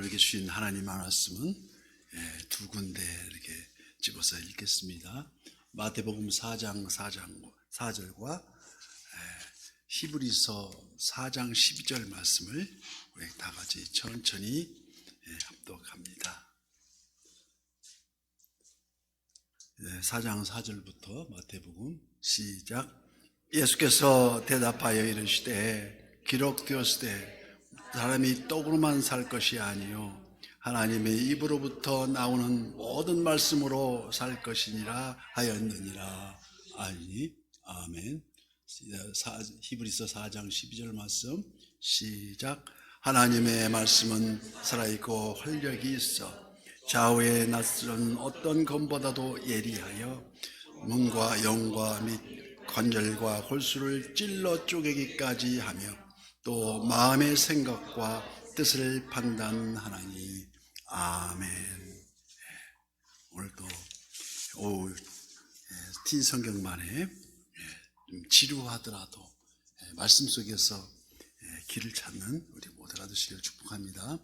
오늘 이렇게 주신 하나님의 말씀은 두 군데 이렇게 집어서 읽겠습니다. 마태복음 4장 4절과 히브리서 4장 12절 말씀을 우리 다 같이 천천히 합독합니다. 4장 4절부터 마태복음 시작. 예수께서 대답하여 이르시되 기록되었으되 사람이 떡으로만 살 것이 아니요 하나님의 입으로부터 나오는 모든 말씀으로 살 것이니라 하였느니라. 아니 아멘. 히브리서 4장 12절 말씀 시작. 하나님의 말씀은 살아있고 활력이 있어 좌우에 낯선 어떤 검보다도 예리하여 문과 영과 및 관절과 골수를 찔러 쪼개기까지 하며 또 마음의 생각과 뜻을 판단하나니. 아멘. 오늘도 오후 T 성경만에 좀 지루하더라도 말씀 속에서 길을 찾는 우리 모두가 되시기를 축복합니다.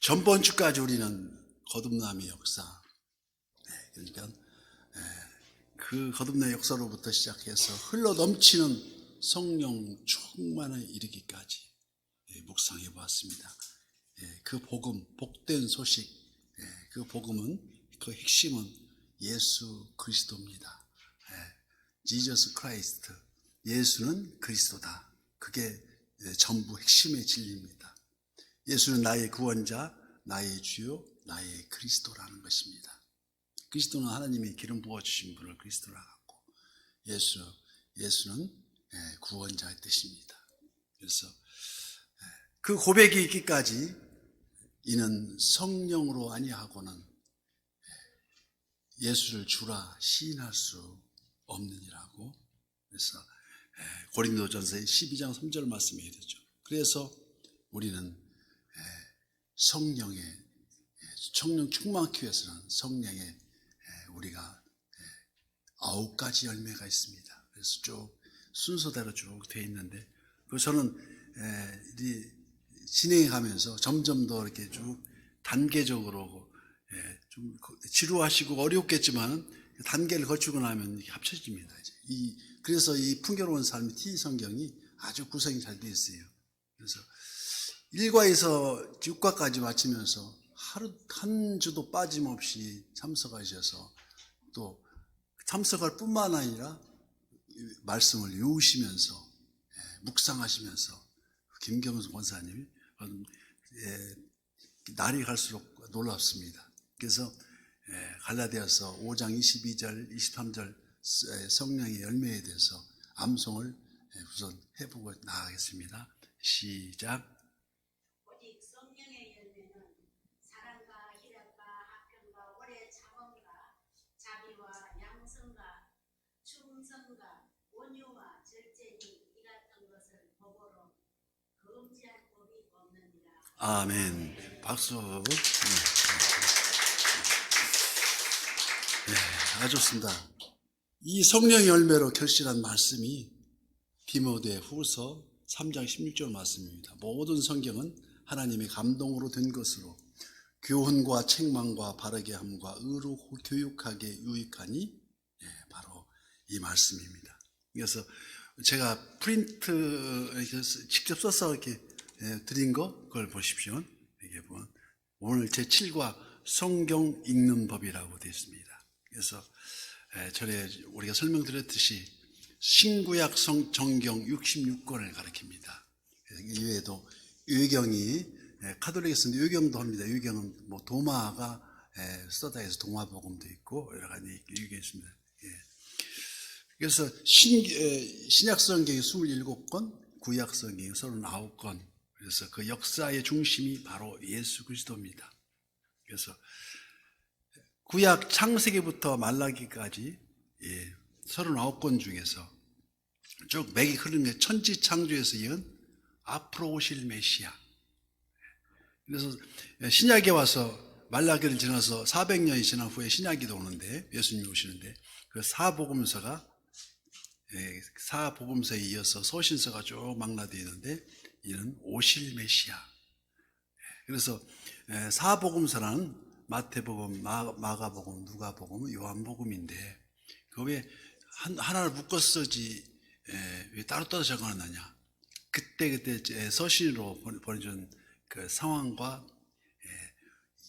전번 주까지 우리는 거듭남의 역사, 그러니까 그 거듭남의 역사로부터 시작해서 흘러 넘치는 성령 충만에 이르기까지 묵상해 보았습니다. 그 복음, 복된 소식, 그 복음은, 그 핵심은 예수 그리스도입니다. 지저스 크라이스트, 예수는 그리스도다. 그게 전부 핵심의 진리입니다. 예수는 나의 구원자, 나의 주요, 나의 그리스도라는 것입니다. 그리스도는 하나님이 기름 부어주신 분을 그리스도라 하고, 예수는 구원자의 뜻입니다. 그래서 그 고백이 있기까지 이는 성령으로 아니하고는 예수를 주라 시인할 수 없느니라고. 그래서 고린도전서의 12장 3절 말씀이 되죠. 그래서 우리는 성령 충만하기 위해서는 성령에 우리가 9가지 열매가 있습니다. 그래서 쭉 순서대로 쭉 되어 있는데, 저는 진행해 가면서 점점 더 이렇게 쭉 단계적으로 좀 지루하시고 어렵겠지만 단계를 거치고 나면 이게 합쳐집니다. 그래서 이 풍요로운 삶의 T 성경이 아주 구성이 잘 되어 있어요. 그래서 1과에서 6과까지 마치면서 한 주도 빠짐없이 참석하셔서 또 참석할 뿐만 아니라 말씀을 외우시면서 묵상하시면서 김경수 권사님이 날이 갈수록 놀랍습니다. 그래서 갈라디아서 5장 22절 23절 성령의 열매에 대해서 암송을 우선 해보고 나가겠습니다. 시작. 오직 성령의 열매는 사랑과 희락과 화평과 오래 참음과 자비와 양성과 충성과 온유와 절제니 이 같은 것을 법으로 금지할 법이 없느니라. 아멘. 박수. 아주 좋습니다. 이 성령의 열매로 결실한 말씀이 디모데 후서 3장 16절 말씀입니다. 모든 성경은 하나님의 감동으로 된 것으로 교훈과 책망과 바르게 함과 의로 교육하게 유익하니, 바로 이 말씀입니다. 그래서 제가 프린트 직접 써서 이렇게 드린 그걸 보십시오. 이게 오늘 제 7과 성경 읽는 법이라고 되어 있습니다. 그래서 전에 우리가 설명드렸듯이 신구약 정경 66권을 가리킵니다. 이외에도 유경이 카톨릭에서는 유경도 합니다. 유경은 도마가 써다 해서 동화복음도 있고 여러 가지 유경이 있습니다. 그래서 신약 성경이 27권, 구약 성경이 39권. 그래서 그 역사의 중심이 바로 예수 그리스도입니다. 그래서 구약 창세기부터 말라기까지 39권 중에서 쭉 맥이 흐르는 게 천지 창조에서 이은 앞으로 오실 메시아. 그래서 신약에 와서 말라기를 지나서 400년이 지난 후에 신약이 오는데, 예수님이 오시는데, 그 사복음서가 사복음서에 이어서 서신서가 쭉 망라되어 있는데, 이는 오실 메시아. 그래서 사복음서는 마태복음, 마가복음, 누가복음, 요한복음인데 그 왜 하나를 묶어 쓰지 왜 따로따로 적어놨느냐? 그때 서신으로 보내준 그 상황과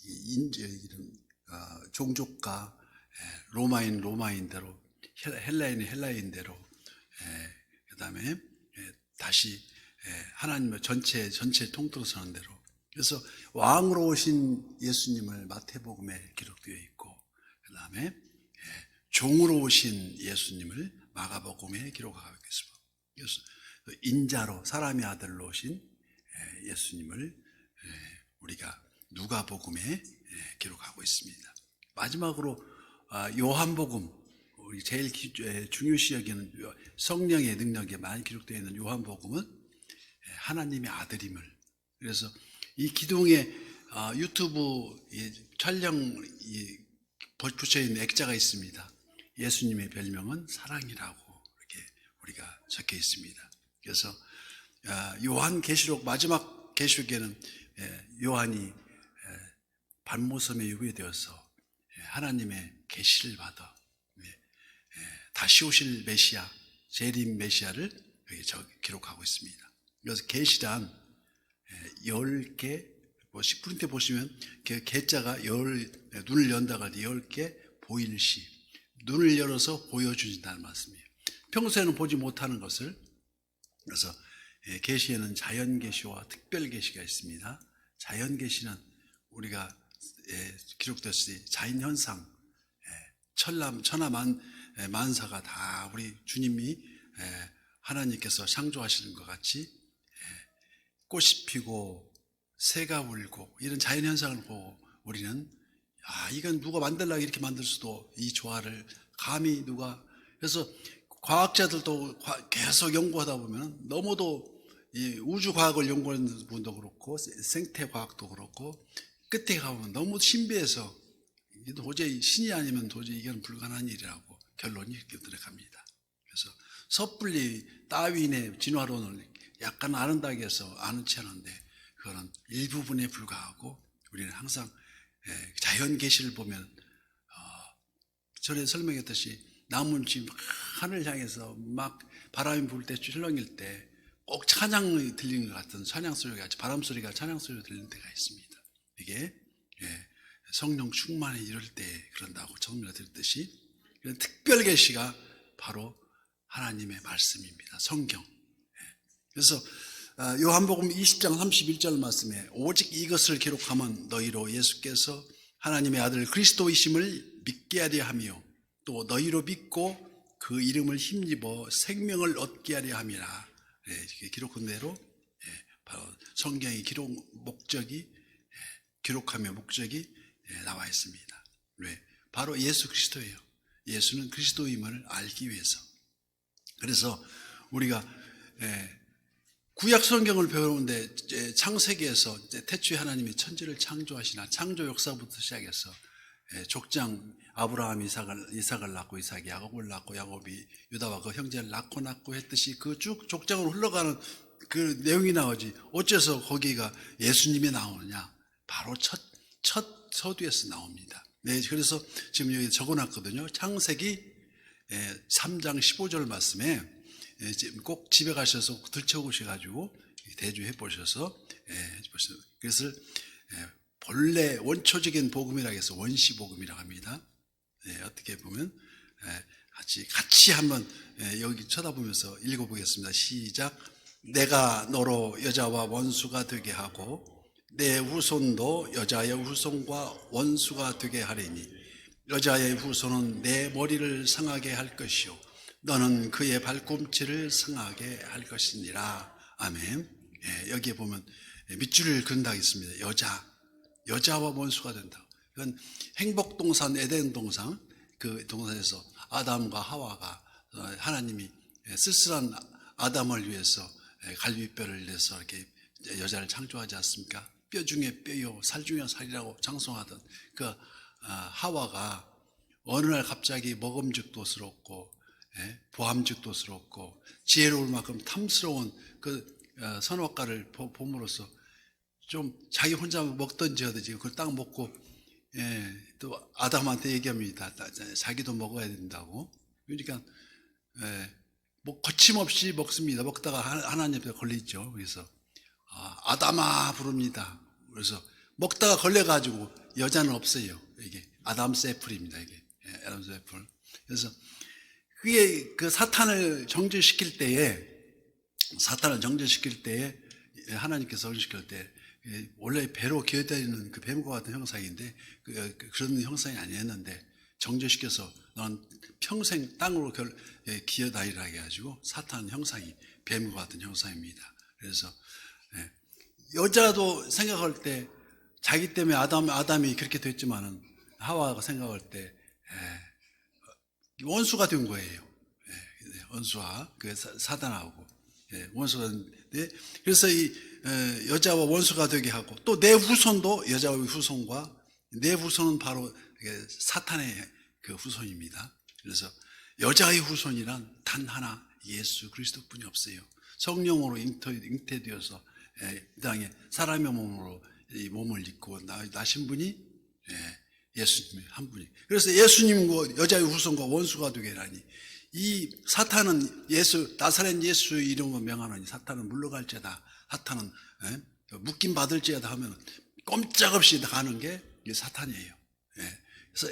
이런 종족과 로마인대로 헬라인대로 그다음에 다시 하나님의 전체 통틀어 서는 대로 그래서 왕으로 오신 예수님을 마태복음에 기록되어 있고 그다음에 종으로 오신 예수님을 마가복음에 기록하고 있습니다. 그래서 인자로 사람의 아들로 오신 예수님을 우리가 누가복음에 기록하고 있습니다. 마지막으로 요한복음, 우리 제일 중요시 여기는 성령의 능력이 많이 기록되어 있는 요한복음은 하나님의 아들임을. 그래서 이 기둥에 유튜브 촬영 붙여 있는 액자가 있습니다. 예수님의 별명은 사랑이라고 이렇게 우리가 적혀 있습니다. 그래서 요한계시록 마지막 계시록에는 요한이 반모섬에 유배되어서 하나님의 계시를 받아 다시 오실 메시아, 재림 메시아를 여기 기록하고 있습니다. 그래서 계시란 10개, 10분 때 보시면 그 개자가 눈을 연다고 할 때 10개 보일시, 눈을 열어서 보여주신다는 말씀이에요. 평소에는 보지 못하는 것을. 그래서 계시에는 자연 계시와 특별 계시가 있습니다. 자연 계시는 우리가 기록됐을 때 자연 현상, 천하 만사가 다 우리 주님이 하나님께서 창조하시는 것 같이 꽃이 피고 새가 울고 이런 자연 현상을 보고 우리는 이건 누가 만들려고 이렇게 만들 수도 이 조화를 감히 누가. 그래서 과학자들도 계속 연구하다 보면 너무도 이 우주과학을 연구하는 분도 그렇고 생태과학도 그렇고 끝에 가보면 너무 신비해서 도저히 신이 아니면 도저히 이건 불가능한 일이라고 결론이 이렇게 들어갑니다. 그래서 섣불리 다윈의 진화론을 약간 아는다고 해서 아는 체 하는데 그거는 일부분에 불과하고 우리는 항상 자연 계시를 보면 전에 설명했듯이 나무잎이 하늘 향해서 막 바람이 불 때 출렁일 때 꼭 찬양이 들리는 것 같은 찬양 소리가 바람 소리가 찬양 소리로 들리는 때가 있습니다. 이게 성령 충만에 이럴 때 그런다고 처음에 드렸듯이 특별 계시가 바로 하나님의 말씀입니다. 성경. 그래서 요한복음 20장 31절 말씀에 오직 이것을 기록하면 너희로 예수께서 하나님의 아들 그리스도이심을 믿게 하려 하며 또 너희로 믿고 그 이름을 힘입어 생명을 얻게 하려 함이라. 기록한 대로 바로 성경의 기록하며 목적이 나와 있습니다. 왜? 바로 예수 그리스도예요. 예수는 그리스도임을 알기 위해서. 그래서 우리가 구약 성경을 배우는데 창세기에서 태초에 하나님이 천지를 창조하시나 창조 역사부터 시작해서 족장 아브라함이 이삭을 낳고 이삭이 야곱을 낳고 야곱이 유다와 그 형제를 낳고 했듯이 그 쭉 족장으로 흘러가는 그 내용이 나오지 어째서 거기가 예수님이 나오느냐. 바로 첫 서두에서 나옵니다. 그래서 지금 여기 적어놨거든요. 창세기 3장 15절 말씀에 꼭 집에 가셔서 들춰보셔가지고 대주해 보셔서 그래서 본래 원초적인 복음이라고 해서 원시복음이라고 합니다. 어떻게 보면 같이 한번 여기 쳐다보면서 읽어보겠습니다. 시작. 내가 너로 여자와 원수가 되게 하고 내 후손도 여자의 후손과 원수가 되게 하리니 여자의 후손은 내 머리를 상하게 할 것이요 너는 그의 발꿈치를 상하게 할 것이니라. 아멘. 여기에 보면 밑줄을 그은다고 있습니다. 여자와 원수가 된다. 이건 행복동산 에덴동산 그 동산에서 아담과 하와가 하나님이 쓸쓸한 아담을 위해서 갈비뼈를 내서 이렇게 여자를 창조하지 않습니까? 뼈 중에 뼈요 살 중에 살이라고 장송하던 그 하와가 어느 날 갑자기 먹음직도스럽고 보암직도스럽고 지혜로울 만큼 탐스러운 그 선악과를 봄으로써 좀 자기 혼자 먹든지 하든지 그걸 딱 먹고 또 아담한테 얘기합니다. 자기도 먹어야 된다고. 그러니까 뭐 거침없이 먹습니다. 먹다가 하나님 앞에 걸리죠. 그래서 아담아 부릅니다. 그래서 먹다가 걸려가지고 여자는 없어요. 이게 아담스 애플입니다. 이게 아담스 애플. 그래서 그게 그 사탄을 정죄시킬 때에 하나님께서 정죄시킬 때 원래 배로 기어다니는 그 뱀과 같은 형상인데 그런 형상이 아니었는데 정죄시켜서 넌 평생 땅으로 기어다니라 해가지고 사탄 형상이 뱀과 같은 형상입니다. 그래서 여자도 생각할 때 자기 때문에 아담이 그렇게 됐지만은 하와가 생각할 때 원수가 된 거예요. 원수와 그 사단하고 원수가 됐는데 그래서 이 여자와 원수가 되게 하고 또 내 후손도 여자의 후손과 내 후손은 바로 사탄의 그 후손입니다. 그래서 여자의 후손이란 단 하나 예수 그리스도뿐이 없어요. 성령으로 잉태되어서 이 땅에 사람의 몸으로 이 몸을 입고 나신 분이 예수님 한 분이. 그래서 예수님과 여자의 후손과 원수가 되게 하니 이 사탄은 나사렛 예수 이름으로 명하노니 사탄은 물러갈지어다. 사탄은 묶임 받을지어다 하면 꼼짝없이 가는 게 사탄이에요. 그래서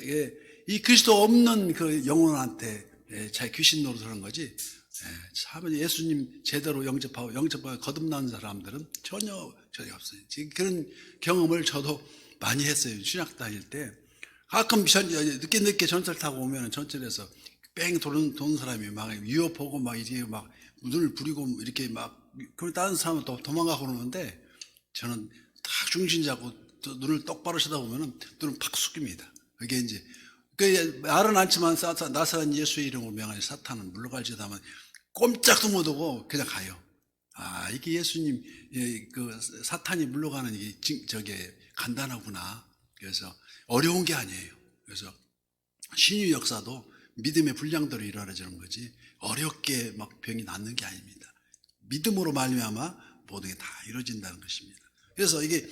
이 그리스도 없는 그 영혼한테 자기 귀신 노릇하는 거지. 참 예수님 제대로 영접하고 거듭난 사람들은 전혀 없어요. 지금 그런 경험을 저도 많이 했어요. 신학 다닐 때 가끔 늦게 전철 타고 오면 전철에서 뺑 도는 사람이 막 위협하고 막 이게 막 눈을 부리고 이렇게 막 그리고 다른 사람은 또 도망가고 그러는데 저는 딱 중심 잡고 눈을 똑바로 쳐다보면은 눈을 팍 숙입니다. 그게 이제 말은 않지만 나사렛 예수의 이름으로 명하니 사탄은 물러갈지어다 하면 꼼짝도 못하고 그냥 가요. 이게 예수님 그 사탄이 물러가는 저게 간단하구나. 그래서 어려운 게 아니에요. 그래서 신유 역사도 믿음의 분량대로 일어나지는 거지 어렵게 막 병이 낫는 게 아닙니다. 믿음으로 말미암아 모든 게 다 이루어진다는 것입니다. 그래서 이게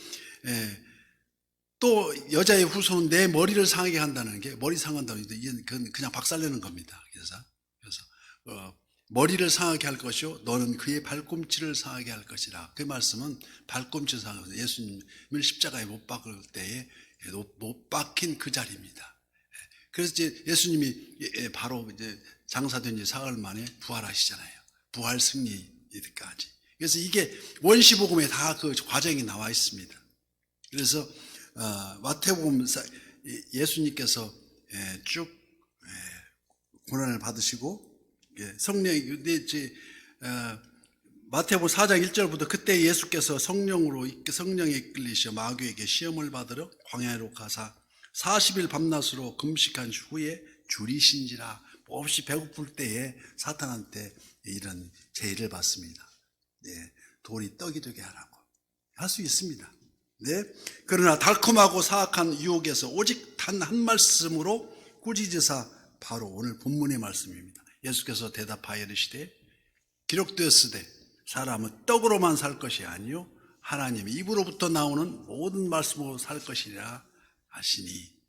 또 여자의 후손은 내 머리를 상하게 한다는 게 머리 상한다는 게 그건 그냥 박살내는 겁니다. 그래서 머리를 상하게 할 것이요 너는 그의 발꿈치를 상하게 할 것이라. 그 말씀은 발꿈치를 상하게 예수님을 십자가에 못 박을 때에 못 박힌 그 자리입니다. 그래서 이제 예수님이 바로 이제 장사된 지 사흘 만에 부활하시잖아요. 부활 승리까지. 그래서 이게 원시복음에 다 그 과정이 나와 있습니다. 그래서 마태복음 예수님께서 쭉 고난을 받으시고 성령이 마태복음 4장 1절부터 그때 예수께서 성령에 이끌리셔 마귀에게 시험을 받으러 광야로 가사 40일 밤낮으로 금식한 후에 줄이신지라. 몹시 배고플 때에 사탄한테 이런 제의를 받습니다. 돌이 떡이 되게 하라고 할 수 있습니다. 그러나 달콤하고 사악한 유혹에서 오직 단 한 말씀으로 꾸짖으사 바로 오늘 본문의 말씀입니다. 예수께서 대답하여 이르시되 기록되었으되 사람은 떡으로만 살 것이 아니요 하나님의 입으로부터 나오는 모든 말씀으로 살 것이라 하시니.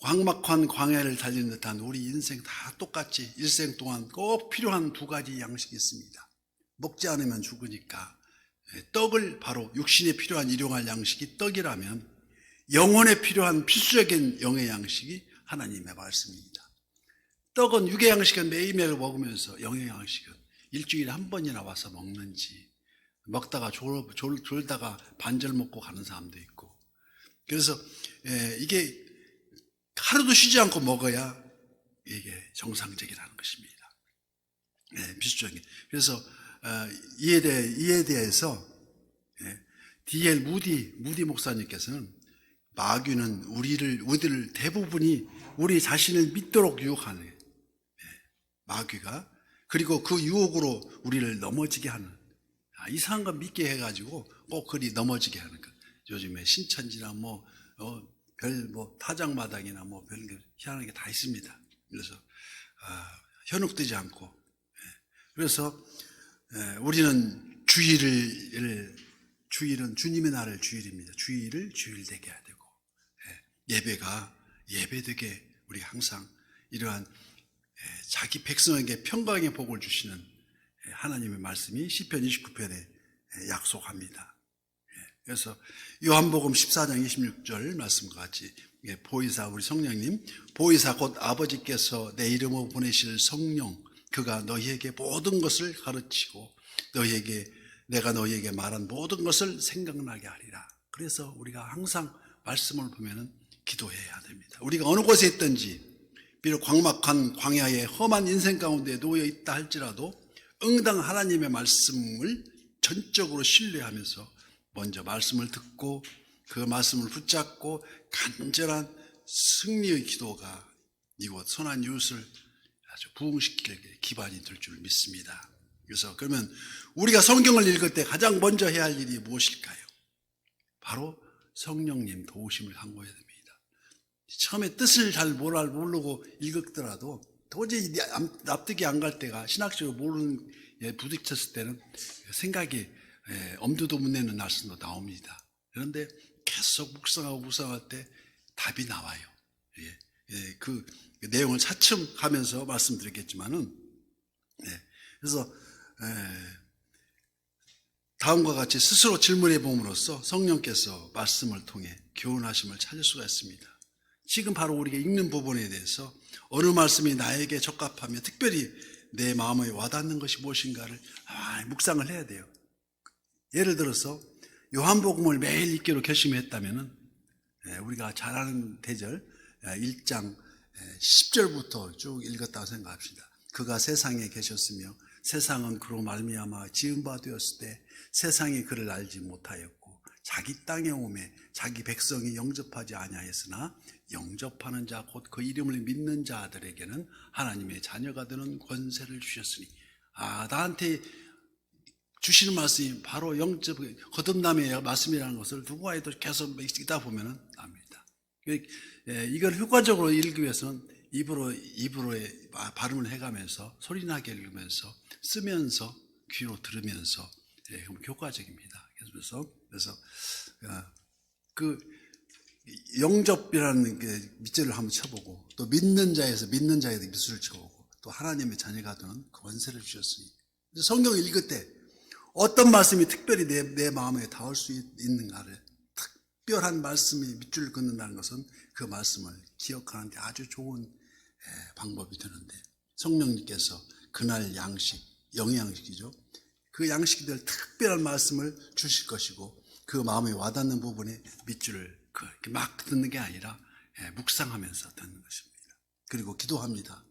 광막한 광야를 달리는 듯한 우리 인생 다 똑같이 일생 동안 꼭 필요한 두 가지 양식이 있습니다. 먹지 않으면 죽으니까 떡을 바로 육신에 필요한 일용할 양식이 떡이라면 영혼에 필요한 필수적인 영의 양식이 하나님의 말씀입니다. 떡은 육의 양식은 매일매일 먹으면서 영의 양식은 일주일에 한 번이나 와서 먹는지 먹다가 졸다가 반절 먹고 가는 사람도 있고 그래서 이게 하루도 쉬지 않고 먹어야 이게 정상적이라는 것입니다. 필수적인. 그래서 이에 대해서 D.L. 무디 목사님께서는 마귀는 우리를 대부분이 우리 자신을 믿도록 유혹하는 마귀가 그리고 그 유혹으로 우리를 넘어지게 하는 이상한 거 믿게 해가지고 꼭 그리 넘어지게 하는 것. 요즘에 신천지나 타작마당이나 별 희한한 게 다 있습니다. 그래서 현혹되지 않고 그래서 우리는 주일은 주님의 날을 주일입니다. 주일을 주일되게 해야 되고, 예배가 예배되게 우리 항상 이러한 자기 백성에게 평강의 복을 주시는 하나님의 말씀이 시편 29편에 약속합니다. 그래서 요한복음 14장 26절 말씀과 같이 보이사, 우리 성령님, 보이사 곧 아버지께서 내 이름으로 보내실 성령, 그가 너희에게 모든 것을 가르치고 내가 너희에게 말한 모든 것을 생각나게 하리라. 그래서 우리가 항상 말씀을 보면은 기도해야 됩니다. 우리가 어느 곳에 있든지 비록 광막한 광야의 험한 인생 가운데 놓여 있다 할지라도 응당 하나님의 말씀을 전적으로 신뢰하면서 먼저 말씀을 듣고 그 말씀을 붙잡고 간절한 승리의 기도가 이곳 선한 이웃을 아주 부흥시킬 기반이 될 줄 믿습니다. 그래서 그러면 우리가 성경을 읽을 때 가장 먼저 해야 할 일이 무엇일까요? 바로 성령님 도우심을 간구해야 됩니다. 처음에 뜻을 잘 모르고 읽었더라도 도저히 납득이 안 갈 때가, 신학적으로 모르는 부딪혔을 때는 생각이 엄두도 못 내는 날씀도 나옵니다. 그런데 계속 묵상할 때 답이 나와요. 그 내용을 차츰 가면서 말씀드렸겠지만은, 그래서 다음과 같이 스스로 질문해 봄으로써 성령께서 말씀을 통해 교훈하심을 찾을 수가 있습니다. 지금 바로 우리가 읽는 부분에 대해서 어느 말씀이 나에게 적합하며 특별히 내 마음에 와닿는 것이 무엇인가를 묵상을 해야 돼요. 예를 들어서 요한복음을 매일 읽기로 결심했다면 우리가 잘 아는 대절 1장 10절부터 쭉 읽었다고 생각합시다. 그가 세상에 계셨으며 세상은 그로 말미암아 지은 바 되었을 때 세상이 그를 알지 못하였고 자기 땅에 오매 자기 백성이 영접하지 아니하였으나 영접하는 자 곧 그 이름을 믿는 자들에게는 하나님의 자녀가 되는 권세를 주셨으니, 나한테 주시는 말씀이 바로 영접 거듭남의 말씀이라는 것을 누구와도 계속 읽다 보면은 압니다. 이걸 효과적으로 읽기 위해서는 입으로의 발음을 해가면서 소리나게 읽으면서 쓰면서 귀로 들으면서 효과적입니다. 그래서 그 영접이라는 게 밑줄을 한번 쳐보고, 또 믿는 자에서 믿는 자에도 밑줄을 쳐보고, 또 하나님의 자녀가 되는 권세를 주셨으니, 성경을 읽을 때 어떤 말씀이 특별히 내 마음에 닿을 수 있는가를, 특별한 말씀이 밑줄을 긋는다는 것은 그 말씀을 기억하는 데 아주 좋은 방법이 되는데, 성령님께서 그날 양식, 영양식이죠. 그 양식들 특별한 말씀을 주실 것이고, 그 마음에 와닿는 부분에 밑줄을 이렇게 막 듣는 게 아니라 묵상하면서 듣는 것입니다. 그리고 기도합니다.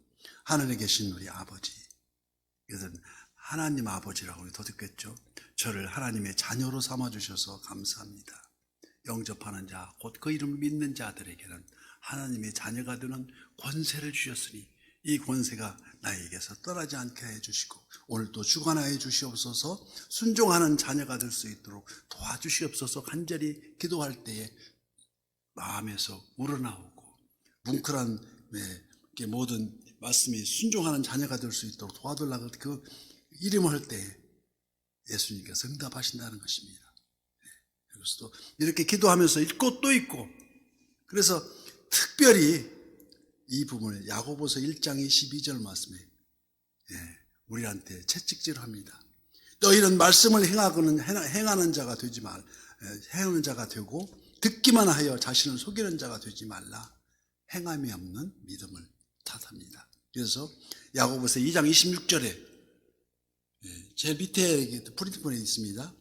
하늘에 계신 우리 아버지, 그래서 하나님 아버지라고 더 듣겠죠. 저를 하나님의 자녀로 삼아주셔서 감사합니다. 영접하는 자, 곧 그 이름을 믿는 자들에게는 하나님의 자녀가 되는 권세를 주셨으니 이 권세가 나에게서 떠나지 않게 해주시고 오늘도 주관하여 주시옵소서. 순종하는 자녀가 될 수 있도록 도와주시옵소서. 간절히 기도할 때에 마음에서 우러나오고 뭉클한 모든 말씀이 순종하는 자녀가 될 수 있도록 도와달라고 그 이름을 할 때 예수님께서 응답하신다는 것입니다. 그래서 또 이렇게 기도하면서 읽고 또 읽고, 그래서 특별히 이 부분을 야고보서 1장 22절 말씀에 우리한테 채찍질합니다. 너희는 말씀을 행하는 자가 되지 말, 행하는 자가 되고 듣기만 하여 자신을 속이는 자가 되지 말라. 행함이 없는 믿음을 탓합니다. 그래서 야고보서 2장 26절에 제 밑에 프린트본에 있습니다.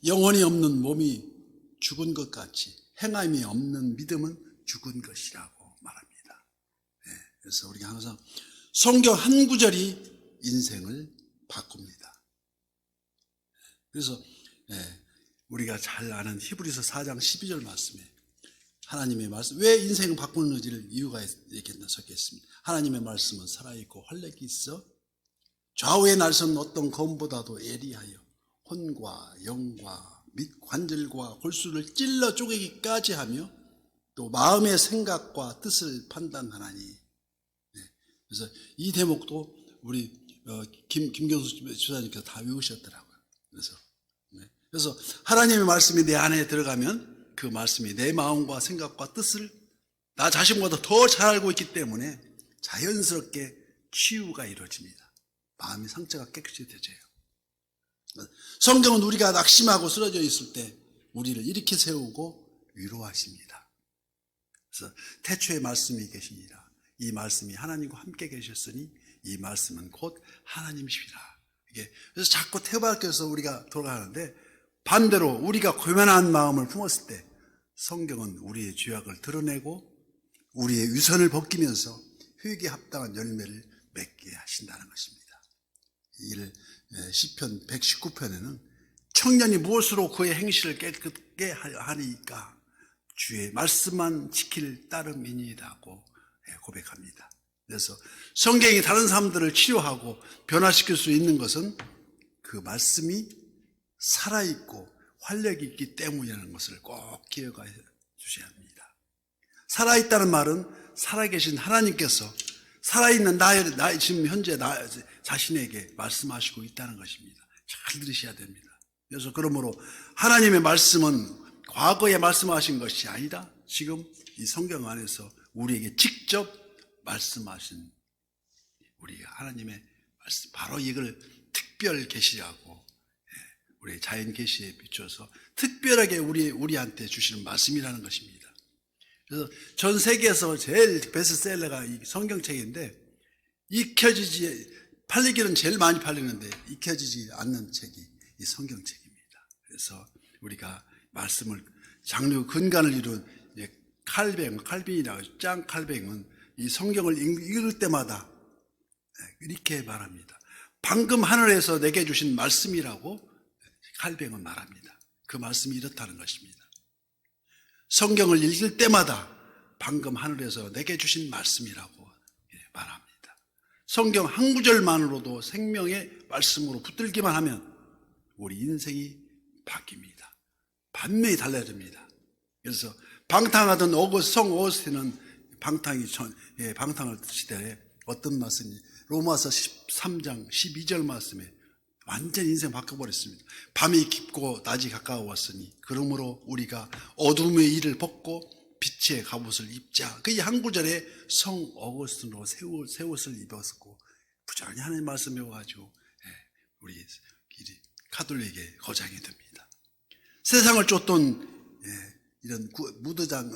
영혼이 없는 몸이 죽은 것 같이 행함이 없는 믿음은 죽은 것이라고 말합니다. 그래서 우리가 항상 성경 한 구절이 인생을 바꿉니다. 그래서 우리가 잘 아는 히브리서 4장 12절 말씀에 하나님의 말씀, 왜 인생을 바꾸는지를 이유가 적혀있습니다. 하나님의 말씀은 살아있고 활력이 있어 좌우의 날선 어떤 검보다도 예리하여 혼과 영과 및 관절과 골수를 찔러 쪼개기까지 하며 또 마음의 생각과 뜻을 판단하나니. 그래서 이 대목도 우리 김경수 집사님께서 다 외우셨더라고요. 그래서 그래서 하나님의 말씀이 내 안에 들어가면 그 말씀이 내 마음과 생각과 뜻을 나 자신보다 더 잘 알고 있기 때문에 자연스럽게 치유가 이루어집니다. 마음의 상처가 깨끗이 되져요. 성경은 우리가 낙심하고 쓰러져 있을 때 우리를 일으켜 세우고 위로하십니다. 그래서 태초에 말씀이 계시니라. 이 말씀이 하나님과 함께 계셨으니 이 말씀은 곧 하나님이시라. 그래서 자꾸 태박해서 우리가 돌아가는데 반대로 우리가 고면한 마음을 품었을 때 성경은 우리의 죄악을 드러내고 우리의 위선을 벗기면서 회개에 합당한 열매를 맺게 하신다는 것입니다. 이를 시편 119편에는 청년이 무엇으로 그의 행실을 깨끗게 하리까 주의 말씀만 지킬 따름이니이다고 고백합니다. 그래서 성경이 다른 사람들을 치료하고 변화시킬 수 있는 것은 그 말씀이 살아있고 활력이 있기 때문이라는 것을 꼭 기억해 주셔야 합니다. 살아있다는 말은 살아계신 하나님께서 살아있는 나의 지금 현재 나 자신에게 말씀하시고 있다는 것입니다. 잘 들으셔야 됩니다. 그래서 그러므로 하나님의 말씀은 과거에 말씀하신 것이 아니라 지금 이 성경 안에서 우리에게 직접 말씀하신 우리가 하나님의 말씀 바로 이걸 특별 계시하고 우리 자연 계시에 비춰서 특별하게 우리한테 주시는 말씀이라는 것입니다. 그래서 전 세계에서 제일 베스트셀러가 이 성경책인데 팔리기는 제일 많이 팔리는데 익혀지지 않는 책이 이 성경책입니다. 그래서 우리가 말씀을 장류 근간을 이룬 칼빈이라고 짱 칼빈은 이 성경을 읽을 때마다 이렇게 말합니다. 방금 하늘에서 내게 주신 말씀이라고 칼뱅은 말합니다. 그 말씀이 이렇다는 것입니다. 성경을 읽을 때마다 방금 하늘에서 내게 주신 말씀이라고 말합니다. 성경 한 구절만으로도 생명의 말씀으로 붙들기만 하면 우리 인생이 바뀝니다. 반면이 달라집니다. 그래서 방탕하던 성 오거스틴은 방탕을 시대에 어떤 말씀이 로마서 13장 12절 말씀에 완전 인생 바꿔버렸습니다. 밤이 깊고 낮이 가까웠으니 그러므로 우리가 어둠의 일을 벗고 빛의 갑옷을 입자. 그 한 구절에 성 어거스틴으로 새 옷을 입었고 부지런히 하나님 말씀 배워가지고 우리 카톨릭의 거장이 됩니다. 세상을 쫓던 이런 무드장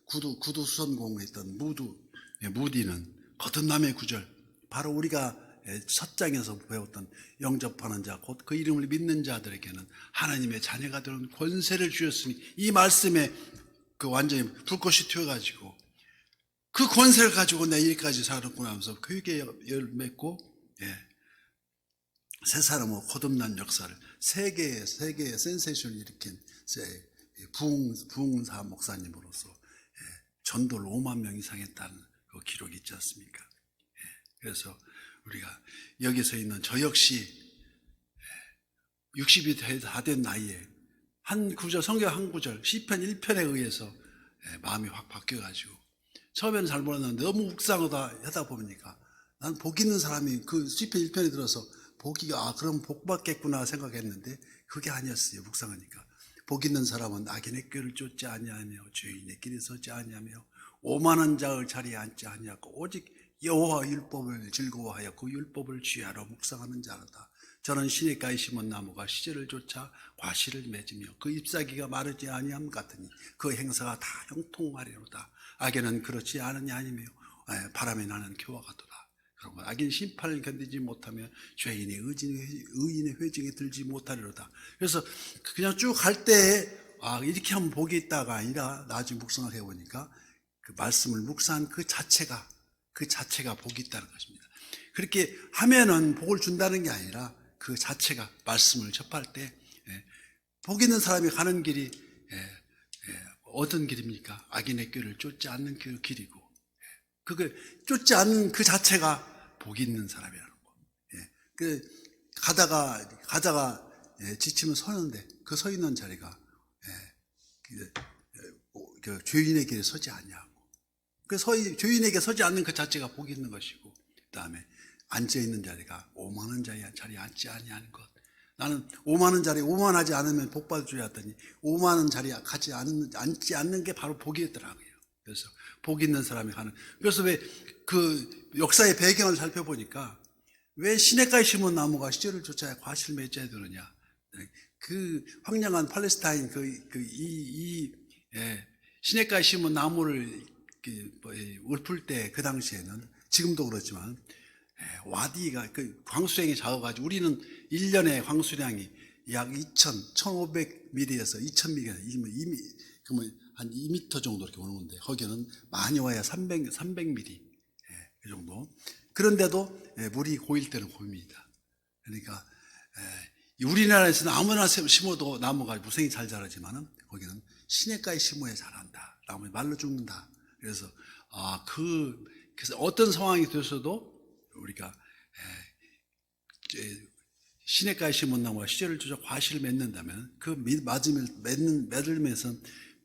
구두 수선공을 했던 무디는 거듭남의 구절 바로 우리가 첫 장에서 배웠던 영접하는 자 곧 그 이름을 믿는 자들에게는 하나님의 자녀가 되는 권세를 주셨으니 이 말씀에 그 완전히 불꽃이 튀어가지고 그 권세를 가지고 내가 여기까지 살았구나 하면서 회개를 맺고 새 사람으로 거듭난 역사를 세계의 센세이션을 일으킨 부흥사 목사님으로서 전도를 5만 명 이상 했다는 그 기록이 있지 않습니까? 그래서 우리가 여기서 있는 저 역시 60이 다 된 나이에 한 구절, 성경 한 구절, 시편 1편에 의해서 마음이 확 바뀌어가지고 처음에는 잘 몰랐는데 너무 묵상하다 하다 보니까 난 복 있는 사람이 그 시편 1편에 들어서 그럼 복 받겠구나 생각했는데 그게 아니었어요. 묵상하니까 복 있는 사람은 악인의 꾀를 쫓지 아니하며 죄인의 길에 서지 아니하며 오만한 자의 자리에 앉지 아니하고 오직 여호와 율법을 즐거워하여 그 율법을 취하러 묵상하는 자로다. 저는 시냇가에 심은 나무가 시절을 쫓아 과실을 맺으며 그 잎사귀가 마르지 아니함 같으니 그 행사가 다 형통하리로다. 악인은 그렇지 않으냐 아니며 바람에 나는 겨와 같도다. 그러고 악인 심판을 견디지 못하며 죄인의 의인의 회중에 들지 못하리로다. 그래서 그냥 쭉 갈 때 이렇게 하면 복이 있다가 아니라 나중에 묵상을 해보니까 그 말씀을 묵상한 그 자체가 복이 있다는 것입니다. 그렇게 하면은 복을 준다는 게 아니라 그 자체가 말씀을 접할 때 복 있는 사람이 가는 길이 어떤 길입니까? 악인의 꾀를 쫓지 않는 그 길이고 그걸 쫓지 않는 그 자체가 복 있는 사람이라는 거. 가다가 지치면 서는데 그 서 있는 자리가 그 죄인의 길에 서지 않냐고. 그 죄인에게 서지 않는 그 자체가 복이 있는 것이고, 그 다음에 앉아 있는 자리가 오만한 자리에 앉지 아니하는 것. 나는 5만 원짜리 5만 하지 않으면 복 받을 줄 알았더니 5만 원짜리 앉지 않는 게 바로 복이었더라고요. 그래서 복 있는 사람이 하는. 그래서 왜 그 역사의 배경을 살펴보니까 왜 시냇가에 심은 나무가 시절을 쫓아야 과실을 맺어야 되느냐. 그 황량한 팔레스타인 시냇가에 심은 나무를 읊을 때 그 당시에는 지금도 그렇지만 와디가 그 광수량이 작아가지고 우리는 1년에 광수량이 약 1,500mm에서 2,000mm, 그러면 한 2m 정도 이렇게 오는 건데 거기는 많이 와야 300mm 그 정도. 그런데도 물이 고일 때는 고입니다. 그러니까 우리나라에서는 아무나 심어도 나무가 무성히 잘 자라지만은 거기는 시냇가에 심어야 자란다. 나무에 말로 죽는다. 그래서 그래서 어떤 상황이 되어서도 우리가 시냇가에 심은 나무가 시절을 쫓아 과실을 맺는다면 그 맞음을 맺으면서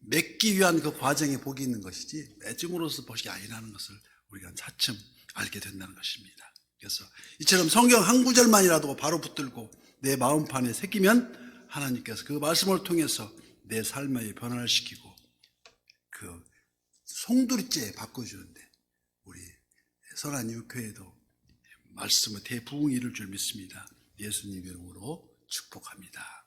맺기 위한 그 과정에 복이 있는 것이지 맺음으로써 복이 아니라는 것을 우리가 차츰 알게 된다는 것입니다. 그래서 이처럼 성경 한 구절만이라도 바로 붙들고 내 마음판에 새기면 하나님께서 그 말씀을 통해서 내 삶을 변화를 시키고 그 송두리째 바꿔주는데 우리 선한 이웃교회도 말씀을 대부흥이 이룰 줄 믿습니다. 예수님 이름으로 축복합니다.